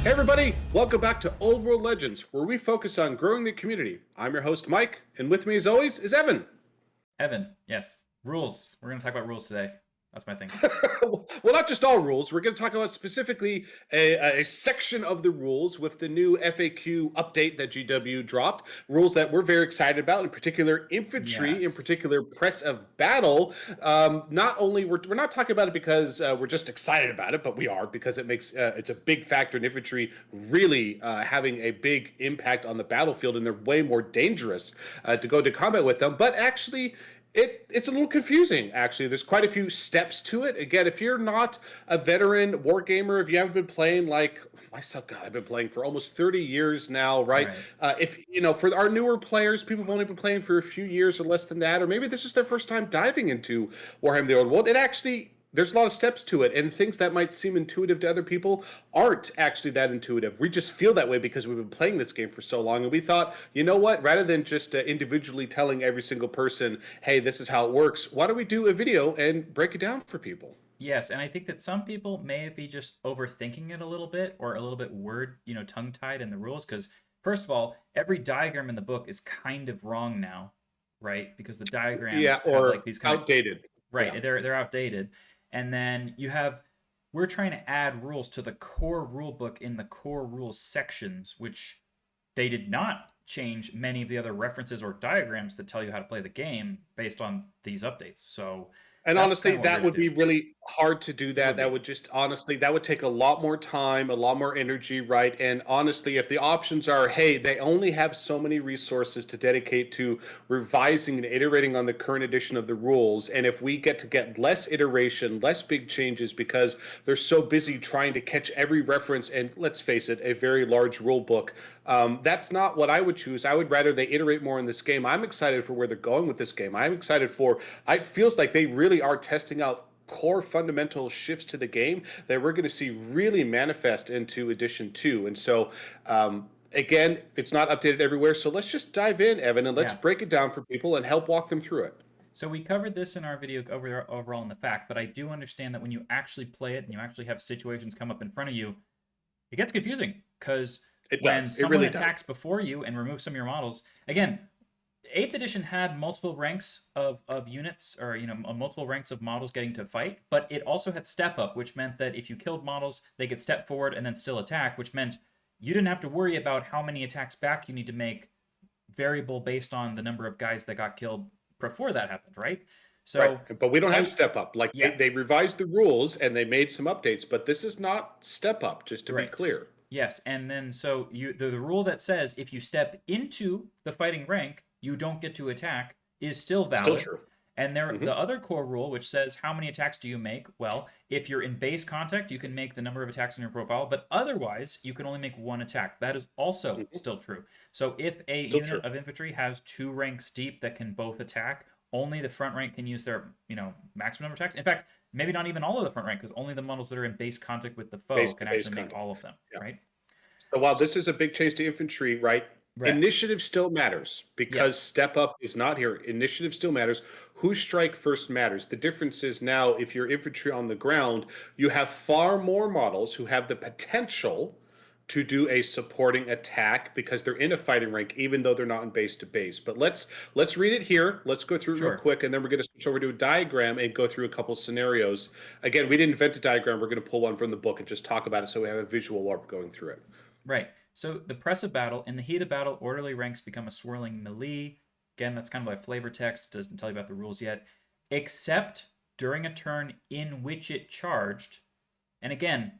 Hey everybody, welcome back to Old World Legends, where we focus on growing the community. I'm your host Mike, and with me as always is Evan. Evan, yes. Rules. We're going to talk about rules today. That's my thing. Well, not just all rules. We're going to talk about specifically a section of the rules with the new FAQ update that GW dropped. Rules that we're very excited about, in particular infantry, in Yes. particular press of battle. Not only we're not talking about it because we're just excited about it, but we are because it's a big factor in infantry really having a big impact on the battlefield, and they're way more dangerous to go to combat with them. But actually, it's a little confusing, actually. There's quite a few steps to it. Again, if you're not a veteran war gamer, if you haven't been playing like myself, God, I've been playing for almost 30 years now, right? Right. If you know, for our newer players, people have only been playing for a few years or less than that, or maybe this is their first time diving into Warhammer: The Old World. It actually there's a lot of steps to it, and things that might seem intuitive to other people aren't actually that intuitive. We just feel that way because we've been playing this game for so long, and we thought, you know what, rather than just individually telling every single person, hey, this is how it works, why don't we do a video and break it down for people? Yes, and I think that some people may be just overthinking it a little bit or a little bit tongue-tied in the rules because first of all, every diagram in the book is kind of wrong now, right? Because the Yeah, diagrams have or like these kind of outdated. Yeah. right, they're outdated. And then we're trying to add rules to the core rule book in the core rules sections, which they did not change many of the other references or diagrams that tell you how to play the game based on these updates. So And that's kind honestly, of what we're that going would to do. be really hard to do It that. would That be. would just honestly, that would take a lot more time, a lot more energy, right? And honestly, if the options are, hey, they only have so many resources to dedicate to revising and iterating on the current edition of the rules, and if we get less iteration, less big changes because they're so busy trying to catch every reference, and let's face it, a very large rule book, that's not what I would choose. I would rather they iterate more in this game. I'm excited for where they're going with this game. I'm excited for. It feels like they really are testing out core fundamental shifts to the game that we're going to see really manifest into edition 2. And so again, it's not updated everywhere, so let's just dive in, Evan, and let's Yeah. break it down for people and help walk them through it. So we covered this in our video overall in the fact, but I do understand that when you actually play it and you actually have situations come up in front of you, it gets confusing because It when does. It someone really does. attacks before you and removes some of your models, again, 8th edition had multiple ranks of units or multiple ranks of models getting to fight, but it also had step up, which meant that if you killed models, they could step forward and then still attack, which meant you didn't have to worry about how many attacks back you need to make variable based on the number of guys that got killed before that happened, right? Right. So But we don't have I step up. Like yeah, they revised the rules and they made some updates, but this is not step up, just to be right. clear. Yes, and then so the rule that says if you step into the fighting rank, you don't get to attack is still Still valid. true. And there Hmm. the other core rule which says how many attacks do you make? Well, if you're in base contact, you can make the number of attacks in your profile, but otherwise you can only make one attack. That is also Hmm. still true. So if a Still true. unit of infantry has two ranks deep that can both attack, only the front rank can use their, maximum number of attacks. In fact, maybe not even all of the front rank because only the models that are in base contact with the foe Base can to base actually make contact. all of them, Yeah. right? So while this is a big change to infantry, right? Right. Initiative still matters because Yes. step up is not here. Initiative still matters. Who strike first matters. The difference is now if you're infantry on the ground, you have far more models who have the potential to do a supporting attack because they're in a fighting rank, even though they're not in base to base. But let's read it here. Let's go through it real Sure. quick, and then we're going to switch over to a diagram and go through a couple scenarios. Again, we didn't invent a diagram. We're going to pull one from the book and just talk about it so we have a visual while we're going through it. Right. So the press of battle. In the heat of battle, orderly ranks become a swirling melee. Again, that's kind of like flavor text. Doesn't tell you about the rules yet. Except during a turn in which it charged. And again,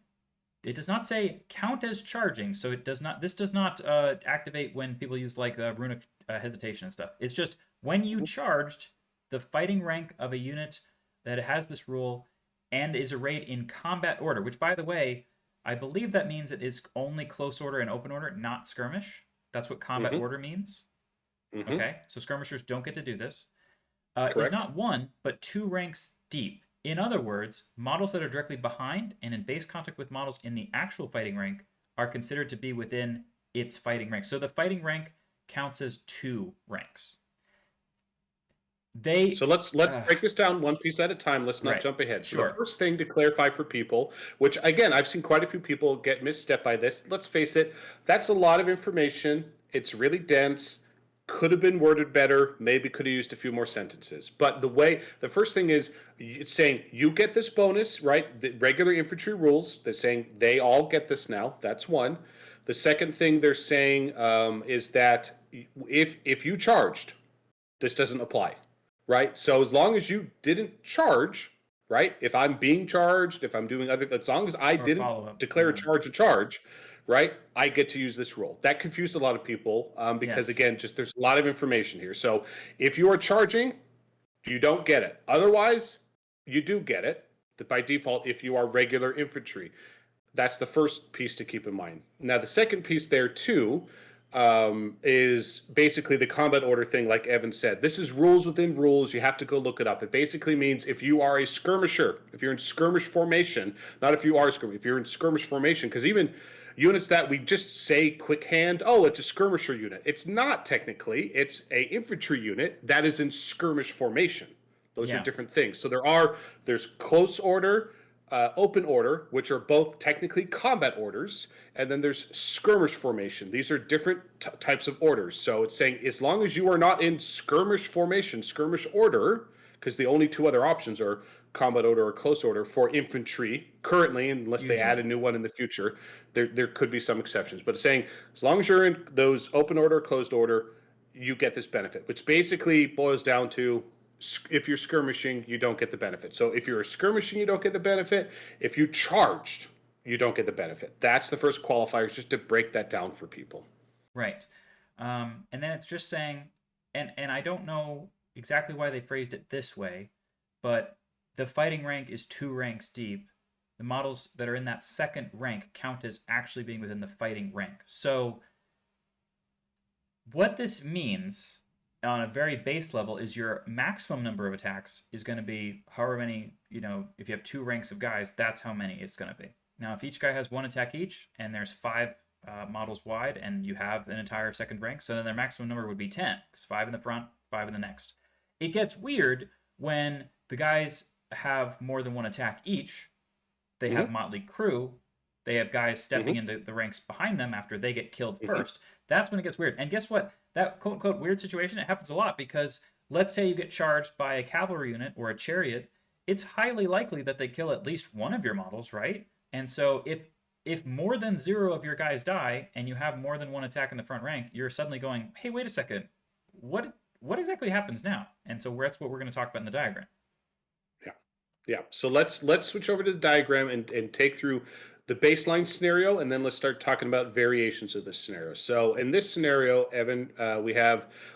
it does not say count as charging. So it does not. This does not activate when people use like the runic hesitation and stuff. It's just when you charged the fighting rank of a unit that has this rule and is arrayed in combat order. Which, by the way, I believe that means it is only close order and open order, not skirmish. That's what combat Mm-hmm. order means. Mm-hmm. Okay, so skirmishers don't get to do this. Is Correct. not one, but two ranks deep. In other words, models that are directly behind and in base contact with models in the actual fighting rank are considered to be within its fighting rank. So the fighting rank counts as two ranks. They So let's break this down one piece at a time. Let's not right. jump ahead. So the Sure. first thing to clarify for people, which again I've seen quite a few people get misstep by this. Let's face it, that's a lot of information. It's really dense. Could have been worded better. Maybe could have used a few more sentences. But the first thing is it's saying you get this bonus, right? The regular infantry rules. They're saying they all get this now. That's one. The second thing they're saying is that if you charged, this doesn't apply, right? So as long as you didn't charge, right? If I'm being charged, if I'm doing other, as long as I Or didn't follow up. declare a charge, right? I get to use this rule. That confused a lot of people because Yes. again, just there's a lot of information here. So if you are charging, you don't get it. Otherwise, you do get it by default if you are regular infantry. That's the first piece to keep in mind. Now, the second piece there too is basically the combat order thing, like Evan said. This is rules within rules. You have to go look it up. It basically means if you are a skirmisher, if you're in skirmish formation, not if you are skirmish, if you're in skirmish formation, because even units that we just say quick hand, oh, it's a skirmisher unit. It's not technically. It's a infantry unit that is in skirmish formation. Those are Yeah. different things. So there's close order, open order, which are both technically combat orders, and then there's skirmish formation. These are different types of orders. So it's saying as long as you are not in skirmish formation, skirmish order, because the only two other options are combat order or close order for infantry currently, unless they add Usually. a new one in the future. There could be some exceptions, but it's saying as long as you're in those open order, closed order, you get this benefit, which basically boils down to if you're skirmishing, you don't get the benefit. So if you're skirmishing, you don't get the benefit. If you charged, you don't get the benefit. That's the first qualifier, just to break that down for people. Right. And then it's just saying, and I don't know exactly why they phrased it this way, but the fighting rank is 2 ranks deep. The models that are in that second rank count as actually being within the fighting rank. So what this means on a very base level is your maximum number of attacks is going to be however many, if you have 2 ranks of guys, that's how many it's going to be. Now, if each guy has 1 attack each and there's 5 models wide and you have an entire second rank, so then their maximum number would be 10, because 5 in the front, 5 in the next. It gets weird when the guys have more than 1 attack each. They have motley crew. They have guys stepping into the ranks behind them after they get killed first. That's when it gets weird. And guess what? That quote unquote weird situation, it happens a lot because let's say you get charged by a cavalry unit or a chariot. It's highly likely that they kill at least one of your models, right? And so if more than 0 of your guys die and you have more than 1 attack in the front rank, you're suddenly going, hey, wait a second, what exactly happens now? And so that's what we're going to talk about in the diagram. Yeah. So let's switch over to the diagram and take through the baseline scenario, and then let's start talking about variations of this scenario. So in this scenario, Evan,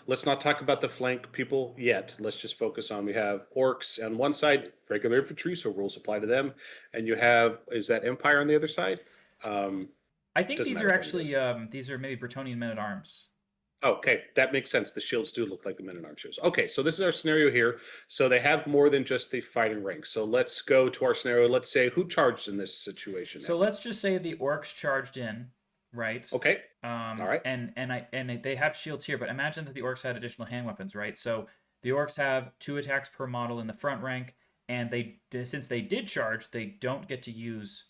let's not talk about the flank people yet. Let's just focus on, we have orcs on one side, regular infantry, so rules apply to them. And you have, is that Empire on the other side? I think Doesn't these matter are what it actually is. these are maybe Bretonnian men-at-arms. Okay, that makes sense. The shields do look like the men-at-arms shields. Okay, so this is our scenario here. So they have more than just the fighting rank. So let's go to our scenario. Let's say who charged in this situation, So Evan? let's just say the orcs charged in, right? Okay, all right. And they have shields here, but imagine that the orcs had additional hand weapons, right? So the orcs have 2 attacks per model in the front rank, and since they did charge, they don't get to use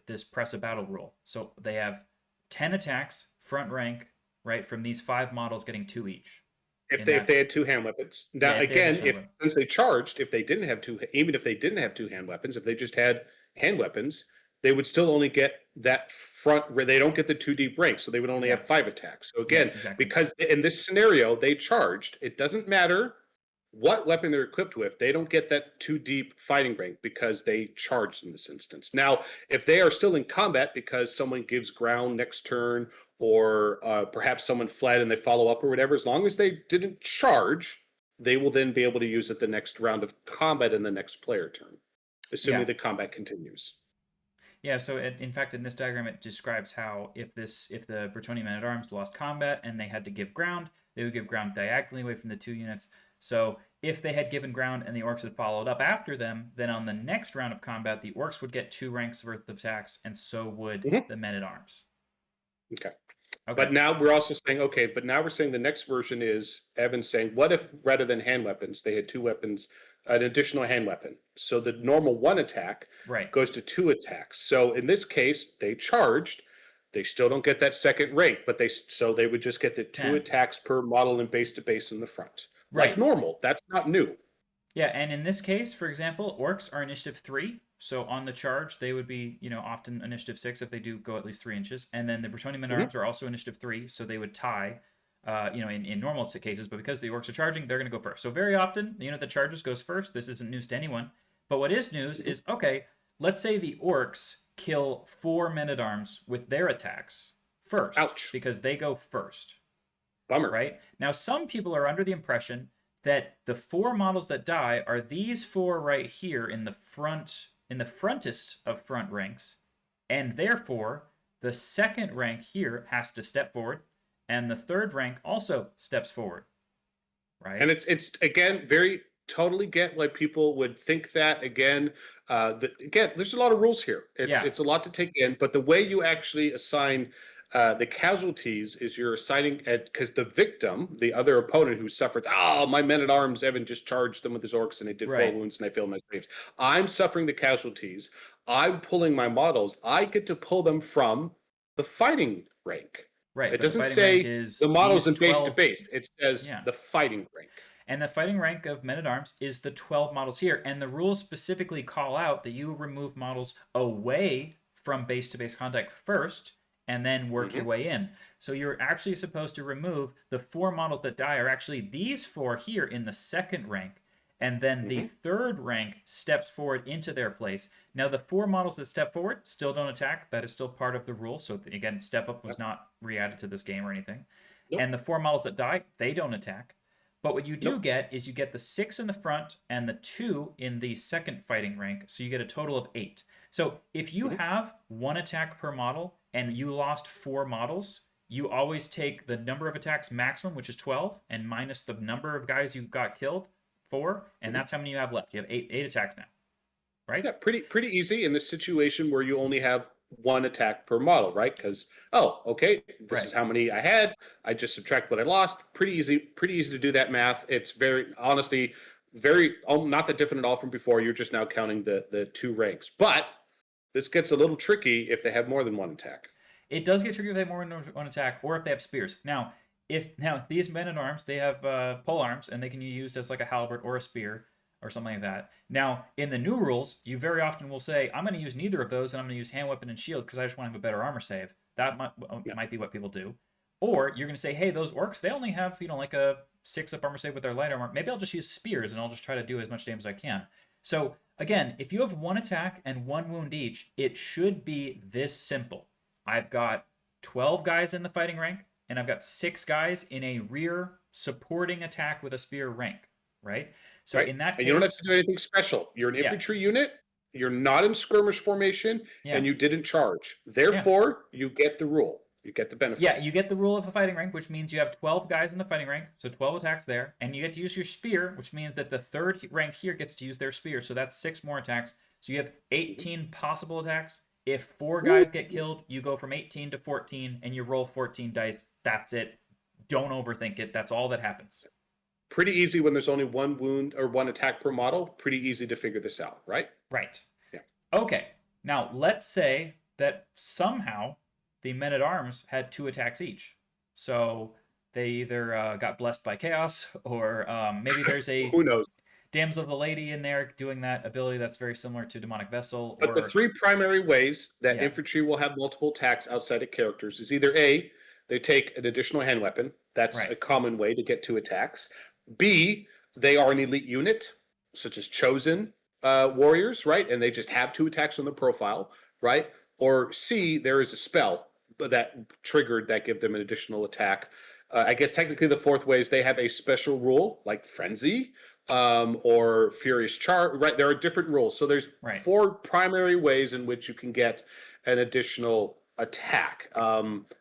this press of battle rule. So they have 10 attacks front rank, right? From these 5 models getting 2 each. If they had two hand weapons. Now Yeah, if they have again, additional if weapons. since they charged, if they didn't have two, even if they didn't have two hand weapons, if they just had hand weapons, they would still only get that front. They don't get the 2 deep rank, so they would only Yeah. have 5 attacks. So again, Yes, exactly. because in this scenario they charged, it doesn't matter what weapon they're equipped with, they don't get that 2 deep fighting rank because they charged in this instance. Now, if they are still in combat because someone gives ground next turn, or perhaps someone fled and they follow up or whatever, as long as they didn't charge, they will then be able to use it the next round of combat in the next player turn, assuming Yeah. the combat continues. Yeah, so in fact, in this diagram, it describes how if the Bretonnian men-at-arms lost combat and they had to give ground, they would give ground diagonally away from the 2 units. So if they had given ground and the orcs had followed up after them, then on the next round of combat, the orcs would get 2 ranks worth of attacks, and so would Mhm. the men-at-arms. Okay. Okay. But now we're also saying, okay, but now we're saying the next version is Evan's saying, what if rather than hand weapons, they had two weapons, an additional hand weapon? So the normal one attack Right. goes to two attacks. So in this case, they charged. They still don't get that second rank, but they would just get the two 10. attacks per model and base to base in the front. Like Right. normal. That's not new. Yeah, and in this case, for example, orcs are initiative 3. So on the charge, they would be, often initiative 6 if they do go at least 3 inches. And then the Bretonnian men at Mhm. arms are also initiative 3, so they would tie, in normal cases. But because the orcs are charging, they're going to go first. So very often, the unit that charges goes first. This isn't news to anyone. But what is news Mhm. is, okay, let's say the orcs kill 4 men at arms with their attacks first, Ouch. because they go first. Bummer. Right? Now, some people are under the impression that the 4 models that die are these 4 right here in the frontest of front ranks, and therefore the second rank here has to step forward, and the third rank also steps forward, And right? it's again very totally get why people would think that again. Again, there's a lot of rules here. It's Yeah, it's a lot to take in, but the way you actually assign the casualties is you're assigning it because the victim, the other opponent who suffers, my men at arms, Evan just charged them with his orcs and they did 4 right, wounds and I failed my saves. I'm suffering the casualties. I'm pulling my models. I get to pull them from the fighting rank. right. It But the doesn't fighting rank say the is models these in base to 12. base. It says Yeah. the fighting rank. And the fighting rank of men at arms is the 12 models here. And the rules specifically call out that you remove models away from base to base contact first and then work your Mhm. way in. So you're actually supposed to remove the 4 models that die are actually these 4 here in the second rank. And then the Mhm. third rank steps forward into their place. Now, the 4 models that step forward still don't attack. That is still part of the rule. So, again, step up was Yep. not re added to this game or anything. Nope. And the 4 models that die, they don't attack. But what you do Nope. get is you get the 6 in the front and the 2 in the second fighting rank. So you get a total of 8. So if you Mhm. have 1 attack per model and you lost 4 models, you always take the number of attacks maximum, which is 12, and minus the number of guys you got killed, 4, and Mhm. that's how many you have left. You have eight attacks now, right? Yeah, pretty easy in this situation where you only have one attack per model, right? Because okay, this is Right. how many I had. I just subtract what I lost. Pretty easy to do that math. It's very honestly very not that different at all from before. You're just now counting the two ranks, but this gets a little tricky if they have more than one attack. It does get tricky if they have more than one attack, or if they have spears. Now these men at arms, they have pole arms, and they can be used as like a halberd or a spear or something like that. Now in the new rules, you very often will say, "I'm going to use neither of those, and I'm going to use hand weapon and shield because I just want to have a better armor save." That Yeah. might be what people do. Or you're going to say, "Hey, those orcs, they only have like a 6 up armor save with their light armor. Maybe I'll just use spears and I'll just try to do as much damage as I can." So again, if you have 1 attack and 1 wound each, it should be this simple. I've got 12 guys in the fighting rank, and I've got 6 guys in a rear supporting attack with a spear rank, right? So Right? in that And you don't have case, to do anything special. You're an yeah, infantry unit. You're not in skirmish formation, yeah, and you didn't charge. yeah. Therefore, you get the rule. You get the benefit. Yeah, you get the rule of the fighting rank, which means you have 12 guys in the fighting rank, so 12 attacks there, and you get to use your spear, which means that the third rank here gets to use their spear, so that's 6 more attacks. So you have Mhm. 18 possible attacks. If 4 Woo! guys get killed, you go from 18 to 14, and you roll 14 dice. That's it. Don't overthink it. That's all that happens. Pretty easy when there's only one wound or one attack per model. Pretty easy to figure this out, right? Right. Yeah. Okay. Now, let's say that somehow the men at arms had 2 attacks each. So they either got blessed by chaos, or maybe there's a Who knows? damsel of the lady in there doing that ability that's very similar to demonic vessel, But the or three primary ways that yeah, infantry will have multiple attacks outside of characters is either A, they take an additional hand weapon. That's right, a common way to get 2 attacks. B, they are an elite unit, such as chosen warriors, right? And they just have 2 attacks on the profile, right? Or C, there is a spell that triggered that give them an additional attack. I guess technically the fourth way is they have a special rule like frenzy or furious charge. Right, there are different rules. So there's right. 4 primary ways in which you can get an additional attack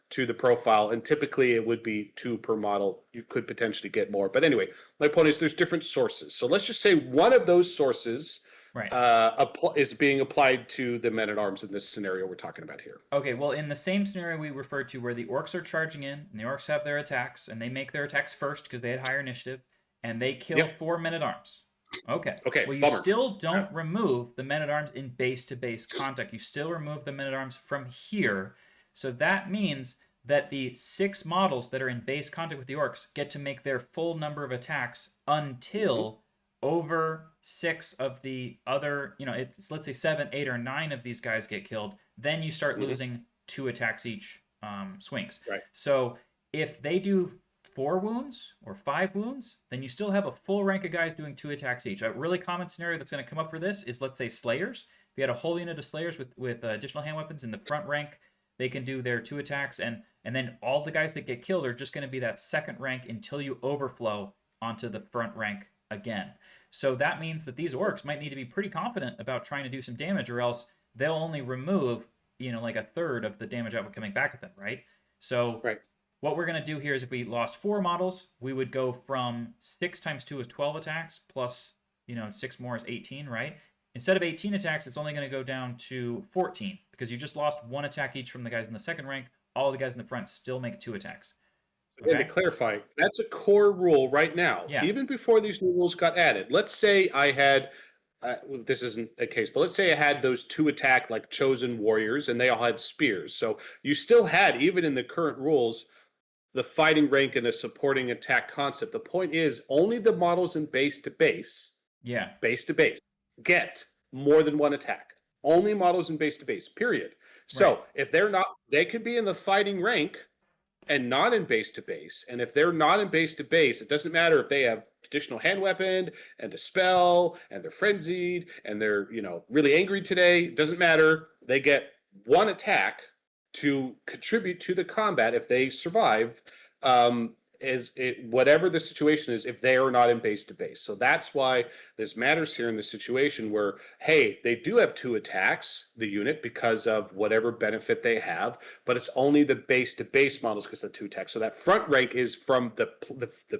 to the profile, and typically it would be 2 per model. You could potentially get more, but anyway, my point is there's different sources. So let's just say one of those sources Right. is being applied to the men-at-arms in this scenario we're talking about here. Okay, well, in the same scenario we referred to where the orcs are charging in, and the orcs have their attacks, and they make their attacks first because they had higher initiative, and they kill Yep. 4 men-at-arms. Okay. Okay, Well, you bummer. still don't remove the men-at-arms in base-to-base contact. You still remove the men-at-arms from here. So that means that the 6 models that are in base contact with the orcs get to make their full number of attacks until over 6 of the other, it's, let's say 7, 8, or 9 of these guys get killed. Then you start losing 2 attacks each swings. Right. So if they do 4 wounds or 5 wounds, then you still have a full rank of guys doing 2 attacks each. A really common scenario that's going to come up for this is, let's say, Slayers. If you had a whole unit of Slayers with additional hand weapons in the front rank, they can do their 2 attacks, and then all the guys that get killed are just going to be that second rank until you overflow onto the front rank again. So that means that these orcs might need to be pretty confident about trying to do some damage, or else they'll only remove, like a third of the damage output coming back at them, right? So Right. what we're going to do here is, if we lost 4 models, we would go from 6 times 2 is 12 attacks, plus, 6 more is 18, right? Instead of 18 attacks, it's only going to go down to 14, because you just lost 1 attack each from the guys in the second rank. All the guys in the front still make 2 attacks. Again, to clarify, that's a core rule right now. Yeah. Even before these new rules got added. Let's say I had, this isn't a case, but let's say I had those 2 attack like chosen warriors, and they all had spears. So you still had, even in the current rules, the fighting rank and a supporting attack concept. The point is, only the models in base to base, Yeah. get more than 1 attack. Only models in base to base, period. So Right. if they're not, they could be in the fighting rank and not in base to base. And if they're not in base to base, it doesn't matter if they have additional hand weapon and a spell and they're frenzied and they're, really angry today. It doesn't matter. They get 1 attack to contribute to the combat if they survive. Whatever the situation is, if they are not in base to base. So that's why this matters here in the situation where, hey, they do have 2 attacks, the unit, because of whatever benefit they have, but it's only the base to base models because of 2 attacks. So that front rank is from the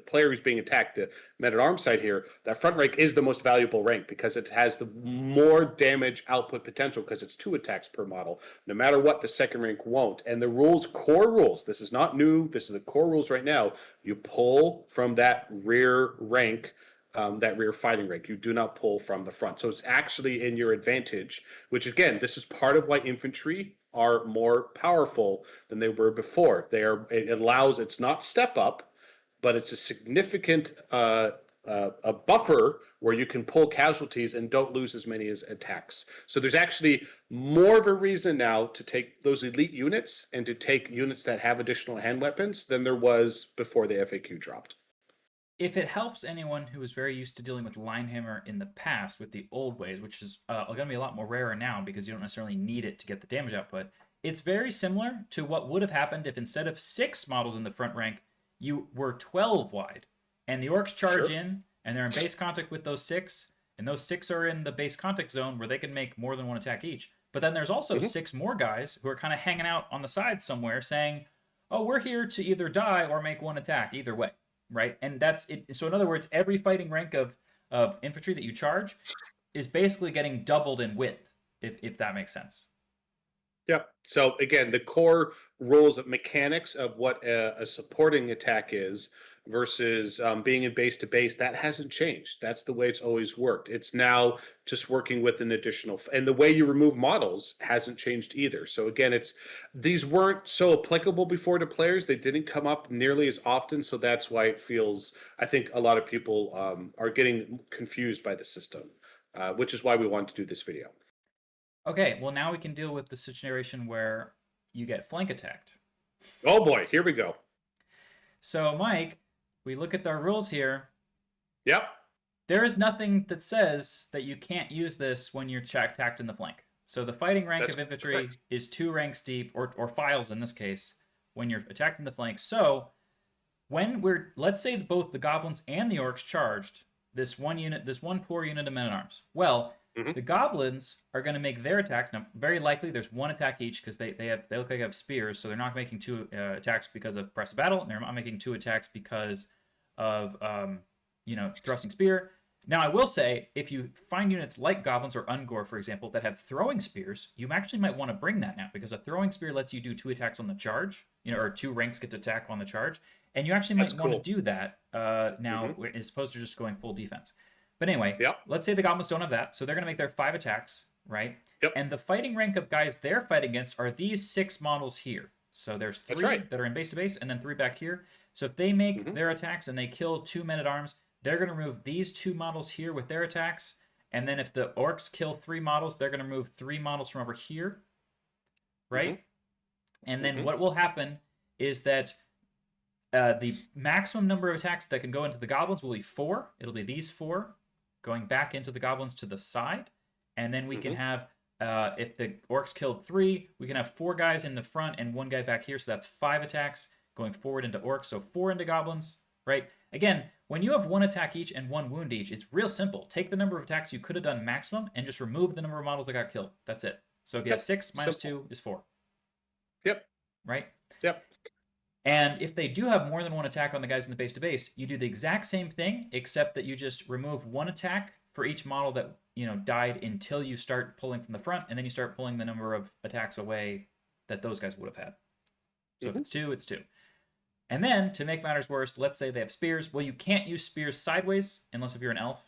player who's being attacked, the men-at-arms side here. That front rank is the most valuable rank because it has the more damage output potential because it's 2 attacks per model. No matter what, the second rank won't. And the core rules, this is not new, this is the core rules right now. You pull from that rear rank, that rear fighting rank. You do not pull from the front. So it's actually in your advantage, which again, this is part of why infantry are more powerful than they were before. It's not step up, but it's a significant a buffer where you can pull casualties and don't lose as many as attacks. So there's actually more of a reason now to take those elite units and to take units that have additional hand weapons than there was before the FAQ dropped. If it helps anyone who is very used to dealing with Linehammer in the past with the old ways, which is going to be a lot more rarer now because you don't necessarily need it to get the damage output, it's very similar to what would have happened if instead of 6 models in the front rank, you were 12 wide. And the orcs charge in, and they're in base contact with those 6, and those 6 are in the base contact zone where they can make more than 1 attack each. But then there's also 6 more guys who are kind of hanging out on the side somewhere saying, oh, we're here to either die or make 1 attack, either way, right? And that's it. So in other words, every fighting rank of infantry that you charge is basically getting doubled in width, if that makes sense. Yep. So again, the core rules of mechanics of what a supporting attack is versus being in base to base, that hasn't changed. That's the way it's always worked. It's now just working with an additional, and the way you remove models hasn't changed either. So again, these weren't so applicable before to players. They didn't come up nearly as often. So that's why it feels, I think a lot of people are getting confused by the system, which is why we wanted to do this video. Okay, well now we can deal with the situation where you get flank attacked. Oh boy, here we go. So Mike, we look at our rules here. Yep. There is nothing that says that you can't use this when you're attacked in the flank. So the fighting rank of infantry is 2 ranks deep, or files in this case, when you're attacked in the flank. So when let's say both the goblins and the orcs charged this one poor unit of men-at-arms. Well, the goblins are going to make their attacks. Now, very likely there's 1 attack each because they look like they have spears, so they're not making 2 attacks because of press of battle, and they're not making 2 attacks because of thrusting spear. Now, I will say, if you find units like goblins or Ungor, for example, that have throwing spears, you actually might want to bring that now, because a throwing spear lets you do 2 attacks on the charge, or 2 ranks get to attack on the charge, and you actually That's might want to cool. do that now, Mm-hmm. as opposed to just going full defense. But anyway, Yep. let's say the goblins don't have that, so they're going to make their 5 attacks, right? Yep. And the fighting rank of guys they're fighting against are these 6 models here. So there's 3 right. that are in base to base, and then 3 back here. So if they make Mm-hmm. their attacks and they kill 2 men-at-arms, they're going to remove these 2 models here with their attacks. And then if the orcs kill 3 models, they're going to remove 3 models from over here. Right? Mm-hmm. And then Mm-hmm. what will happen is that the maximum number of attacks that can go into the goblins will be 4. It'll be these 4 going back into the goblins to the side. And then we can have, if the orcs killed 3, we can have 4 guys in the front and 1 guy back here. So that's 5 attacks going forward into orcs. So 4 into goblins, right? Again, when you have 1 attack each and 1 wound each, it's real simple. Take the number of attacks you could have done maximum and just remove the number of models that got killed. That's it. So if you have 6 minus 2 is 4. Yep. Right? Yep. And if they do have more than 1 attack on the guys in the base to base, you do the exact same thing, except that you just remove 1 attack for each model that died until you start pulling from the front, and then you start pulling the number of attacks away that those guys would have had. So if it's 2, it's 2. And then, to make matters worse, let's say they have spears. Well, you can't use spears sideways, unless if you're an elf,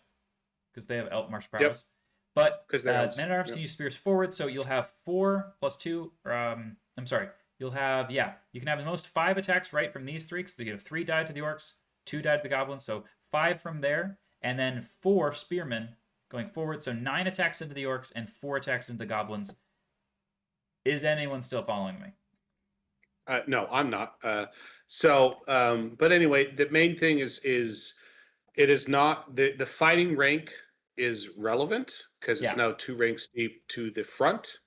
because they have elf martial prowess. But men-at-arms can use spears forward, so you'll have 4 plus 2, I'm sorry, you'll have, you can have the most 5 attacks right from these 3, because they get 3 die to the orcs, 2 die to the goblins, so 5 from there, and then 4 spearmen going forward, so 9 attacks into the orcs and 4 attacks into the goblins. Is anyone still following me? No, I'm not. But anyway, the main thing is it is not the fighting rank is relevant because it's now 2 ranks deep to the front,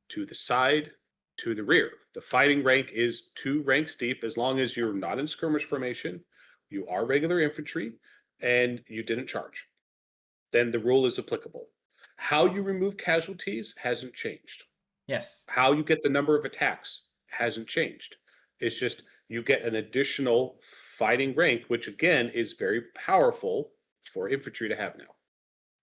to the side, to the rear. The fighting rank is 2 ranks deep as long as you're not in skirmish formation, you are regular infantry, and you didn't charge. Then the rule is applicable. How you remove casualties hasn't changed. Yes. How you get the number of attacks hasn't changed. It's just you get an additional fighting rank, which again is very powerful for infantry to have now.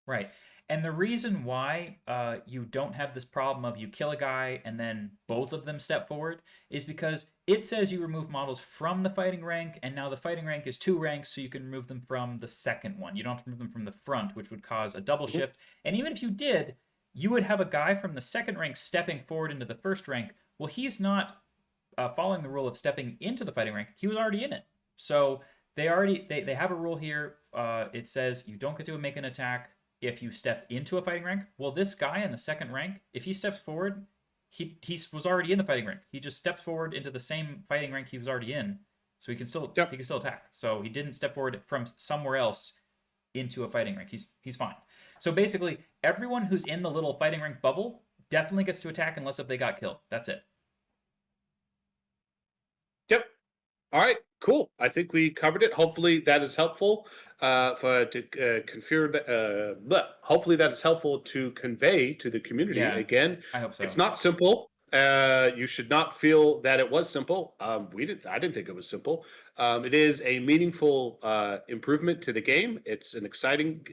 Right. And the reason why you don't have this problem of you kill a guy and then both of them step forward is because it says you remove models from the fighting rank, and now the fighting rank is 2 ranks, so you can remove them from the second one. You don't have to remove them from the front, which would cause a double shift. And even if you did, you would have a guy from the second rank stepping forward into the first rank. Well, he's not following the rule of stepping into the fighting rank. He was already in it. So they have a rule here. It says you don't get to make an attack if you step into a fighting rank. Well, this guy in the second rank, if he steps forward, he was already in the fighting rank. He just steps forward into the same fighting rank he was already in, so he can still attack. So he didn't step forward from somewhere else into a fighting rank. He's fine. So basically, everyone who's in the little fighting rank bubble definitely gets to attack unless if they got killed. That's it. Yep. All right. Cool. I think we covered it. Hopefully that is helpful hopefully that is helpful to convey to the community. Yeah, Again, I hope so. It's not simple. You should not feel that it was simple. I didn't think it was simple. It is a meaningful improvement to the game. It's an exciting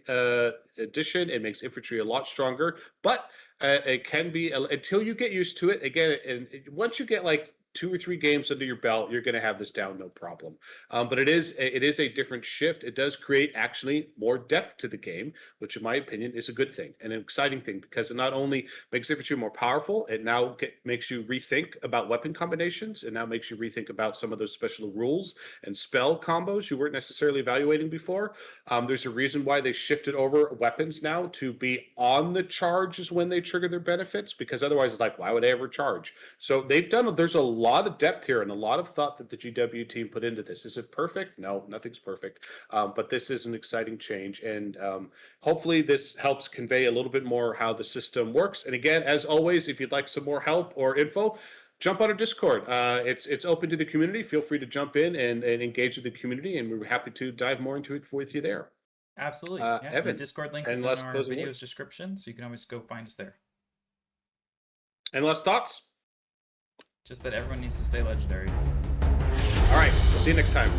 addition. It makes infantry a lot stronger, but it can be until you get used to it. Again, and once you get like 2 or 3 games under your belt, you're going to have this down no problem. But it is a different shift. It does create actually more depth to the game, which in my opinion is a good thing and an exciting thing, because it not only makes infantry more powerful, it now makes you rethink about weapon combinations. It now makes you rethink about some of those special rules and spell combos you weren't necessarily evaluating before. There's a reason why they shifted over weapons now to be on the charges when they trigger their benefits, because otherwise it's like, why would I ever charge? So there's a lot of depth here and a lot of thought that the GW team put into this. Is it perfect? No, nothing's perfect. But this is an exciting change. And hopefully this helps convey a little bit more how the system works. And again, as always, if you'd like some more help or info, jump on our Discord. It's open to the community. Feel free to jump in and engage with the community, and we're happy to dive more into it with you there. Absolutely. Evan, the Discord link is in our video's description, so you can always go find us there. Any last thoughts? Just that everyone needs to stay legendary. All right. We'll see you next time.